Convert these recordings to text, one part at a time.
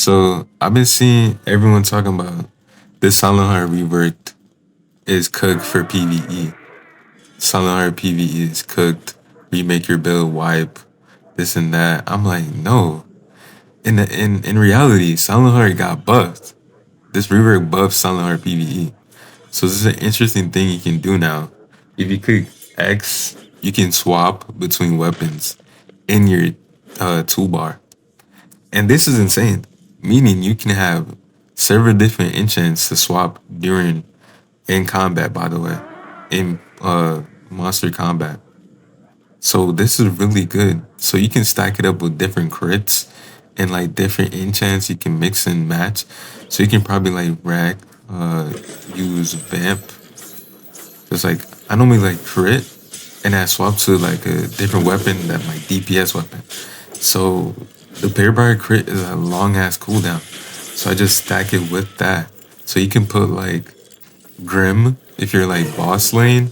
So I've been seeing everyone talking about this Silentheart reworked is cooked for PvE. Silentheart PvE is cooked. Remake your build, wipe, this and that. I'm like, no. In reality, Silentheart got buffed. This rework buffed Silentheart PvE. So this is an interesting thing you can do now. If you click X, you can swap between weapons in your toolbar. And this is insane, meaning you can have several different enchants to swap during in combat, by the way, in monster combat. So this is really good. So you can stack it up with different crits and like different enchants you can mix and match. So you can probably like rack, use vamp. Just like I normally like crit and I swap to like a different weapon that my DPS weapon. So the Pair crit is a long ass cooldown. So I just stack it with that. So you can put like Grim if you're like boss lane.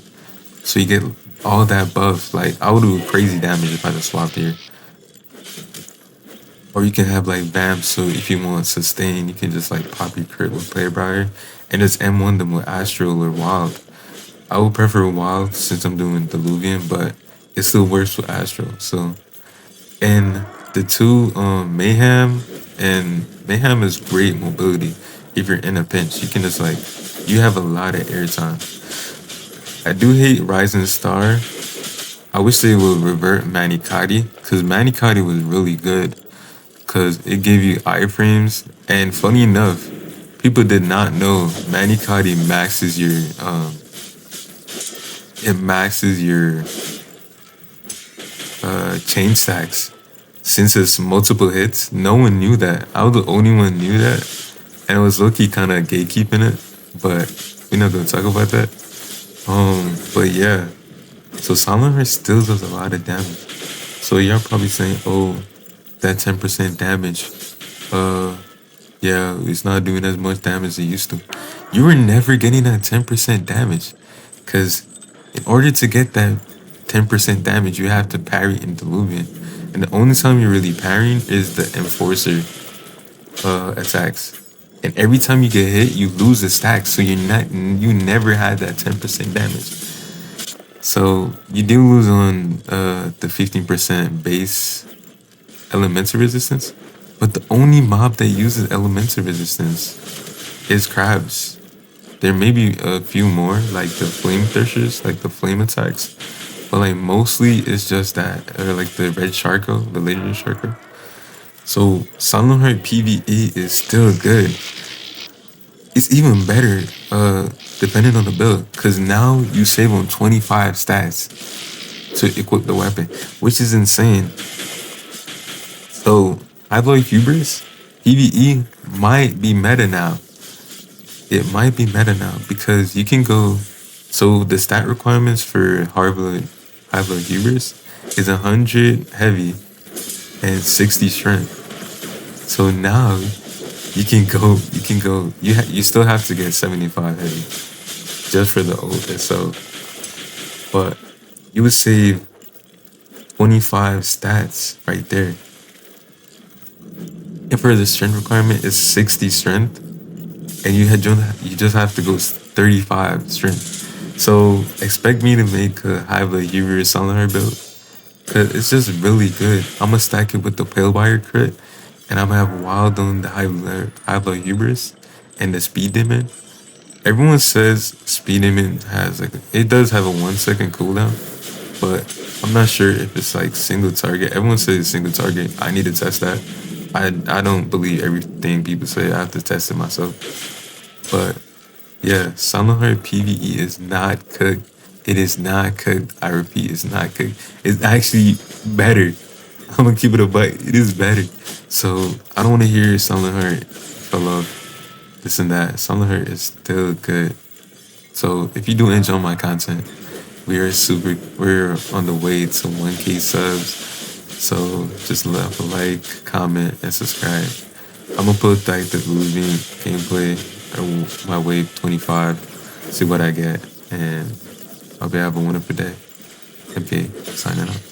So you get all that buff. Like I would do crazy damage if I just swapped here. Or you can have like Vamp, so if you want sustain, you can just like pop your crit with Player and just M1 them with Astral or Wild. I would prefer Wild since I'm doing Diluvian, but it still works with Astral. So and the two Mayhem and Mayhem is great mobility if you're in a pinch. You can just like you have a lot of airtime. I do hate Rising Star. I wish they would revert Manicotti because Manicotti was really good because it gave you iframes. And funny enough, people did not know Manicotti maxes your chain stacks since it's multiple hits. No one knew that. I was the only one who knew that, and it was low-key kind of gatekeeping it. But we're not gonna talk about that. But yeah, so Silentheart still does a lot of damage. So y'all probably saying, oh, that 10% damage, yeah, it's not doing as much damage as it used to. You were never getting that 10% damage, because in order to get that 10% damage, you have to parry in Diluvian. And the only time you're really parrying is the Enforcer attacks. And every time you get hit, you lose a stack. So you never had that 10% damage. So you do lose on the 15% base elemental resistance. But the only mob that uses elemental resistance is crabs. There may be a few more, like the flame threshers, like the flame attacks. But like mostly it's just that, or like the red Sharko, the legendary Sharko. So Silentheart PvE is still good. It's even better depending on the build, because now you save on 25 stats to equip the weapon, which is insane. So Hybloid Hubris PvE might be meta now. It might be meta now because you can go. So the stat requirements for Hybloid Hubris is 100 heavy and 60 strength. So now you can go. You still have to get 75 heavy just for the ult itself, but you would save 25 stats right there. And for the strength requirement is 60 strength, and you just have to go 35 strength. So expect me to make a Hybloid Hubris Silentheart build, cause it's just really good. I'm gonna stack it with the Palewire crit. And I'm gonna have Wild on the Hybloid Hubris and the Speed Demon. Everyone says Speed Demon has like it does have a 1 second cooldown, but I'm not sure if it's like single target. Everyone says single target. I need to test that. I don't believe everything people say. I have to test it myself. But yeah, Silentheart PvE is not cooked. It is not cooked. I repeat, it's not cooked. It's actually better. I'm gonna keep it a butt. It is better. So I don't want to hear Silentheart fell off, this and that. Silentheart is still good. So if you do enjoy my content, we're on the way to 1K subs. So just leave a like, comment, and subscribe. I'm gonna put like the Diluvian gameplay or my wave 25, see what I get, and I'll be have a wonderful day. Okay, signing off.